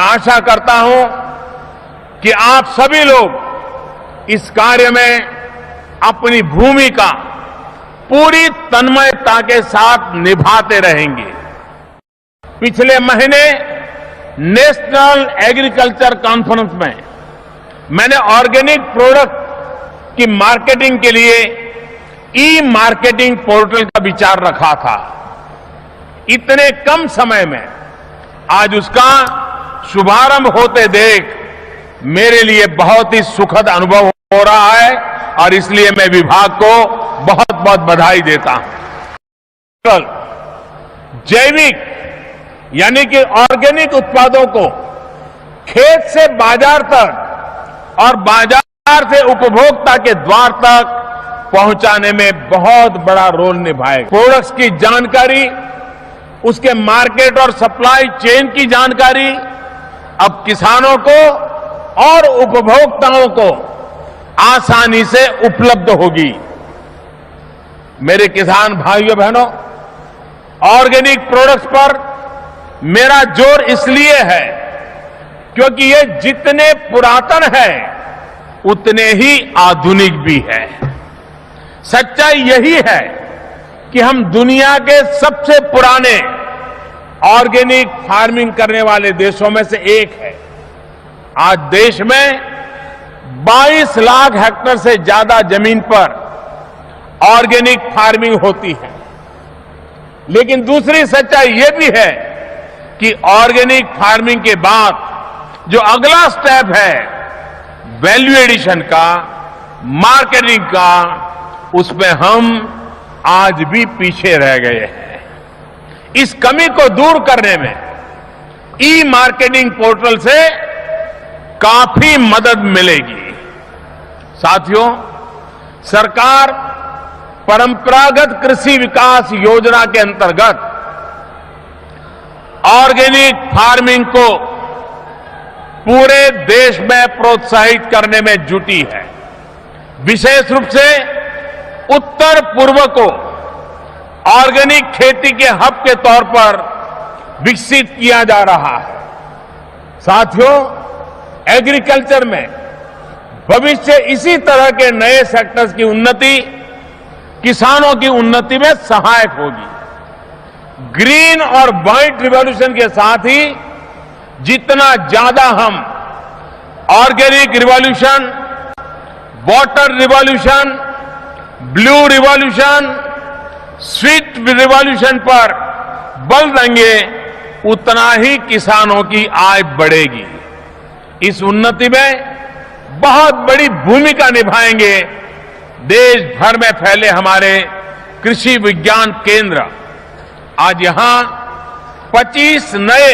आशा करता हूं कि आप सभी लोग इस कार्य में अपनी भूमिका पूरी तन्मयता के साथ निभाते रहेंगे। पिछले महीने नेशनल एग्रीकल्चर कॉन्फ्रेंस में मैंने ऑर्गेनिक प्रोडक्ट की मार्केटिंग के लिए ई मार्केटिंग पोर्टल का विचार रखा था। इतने कम समय में आज उसका शुभारंभ होते देख मेरे लिए बहुत ही सुखद अनुभव हो रहा है और इसलिए मैं विभाग को बहुत बहुत बधाई देता हूं। जैविक यानी कि ऑर्गेनिक उत्पादों को खेत से बाजार तक और बाजार से उपभोक्ता के द्वार तक पहुंचाने में बहुत बड़ा रोल निभाएगा। प्रोडक्ट्स की जानकारी, उसके मार्केट और सप्लाई चेन की जानकारी अब किसानों को और उपभोक्ताओं को आसानी से उपलब्ध होगी। मेरे किसान भाइयों बहनों, ऑर्गेनिक प्रोडक्ट्स पर मेरा जोर इसलिए है क्योंकि ये जितने पुरातन है उतने ही आधुनिक भी है। सच्चाई यही है कि हम दुनिया के सबसे पुराने ऑर्गेनिक फार्मिंग करने वाले देशों में से एक है। आज देश में 22 लाख हेक्टेयर से ज्यादा जमीन पर ऑर्गेनिक फार्मिंग होती है। लेकिन दूसरी सच्चाई यह भी है कि ऑर्गेनिक फार्मिंग के बाद जो अगला स्टेप है वैल्यू एडिशन का, मार्केटिंग का, उसमें हम आज भी पीछे रह गए हैं। इस कमी को दूर करने में ई मार्केटिंग पोर्टल से काफी मदद मिलेगी। साथियों, सरकार परंपरागत कृषि विकास योजना के अंतर्गत ऑर्गेनिक फार्मिंग को पूरे देश में प्रोत्साहित करने में जुटी है। विशेष रूप से उत्तर पूर्व को ऑर्गेनिक खेती के हब के तौर पर विकसित किया जा रहा है। साथियों, एग्रीकल्चर में भविष्य इसी तरह के नए सेक्टर्स की उन्नति किसानों की उन्नति में सहायक होगी। ग्रीन और व्हाइट रिवॉल्यूशन के साथ ही जितना ज्यादा हम organic revolution, water revolution, blue revolution, sweet revolution पर बल देंगे उतना ही किसानों की आय बढ़ेगी। इस उन्नति में बहुत बड़ी भूमिका निभाएंगे देश भर में फैले हमारे कृषि विज्ञान केंद्र। आज यहां 25 नए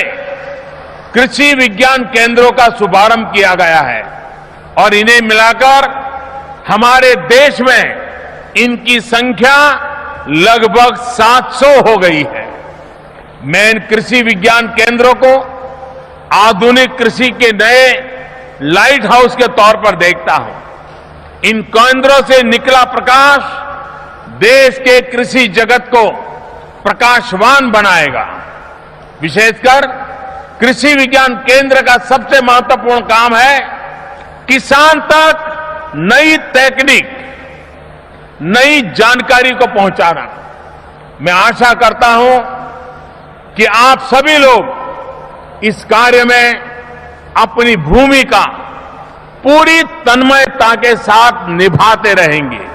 कृषि विज्ञान केंद्रों का शुभारंभ किया गया है और इन्हें मिलाकर हमारे देश में इनकी संख्या लगभग 700 हो गई है। मैं इन कृषि विज्ञान केंद्रों को आधुनिक कृषि के नए लाइट हाउस के तौर पर देखता हूं। इन केंद्रों से निकला प्रकाश देश के कृषि जगत को प्रकाशवान बनाएगा। विशेषकर कृषि विज्ञान केंद्र का सबसे महत्वपूर्ण काम है किसान तक नई तकनीक, नई जानकारी को पहुंचाना। मैं आशा करता हूं कि आप सभी लोग इस कार्य में अपनी भूमिका पूरी तन्मयता के साथ निभाते रहेंगे।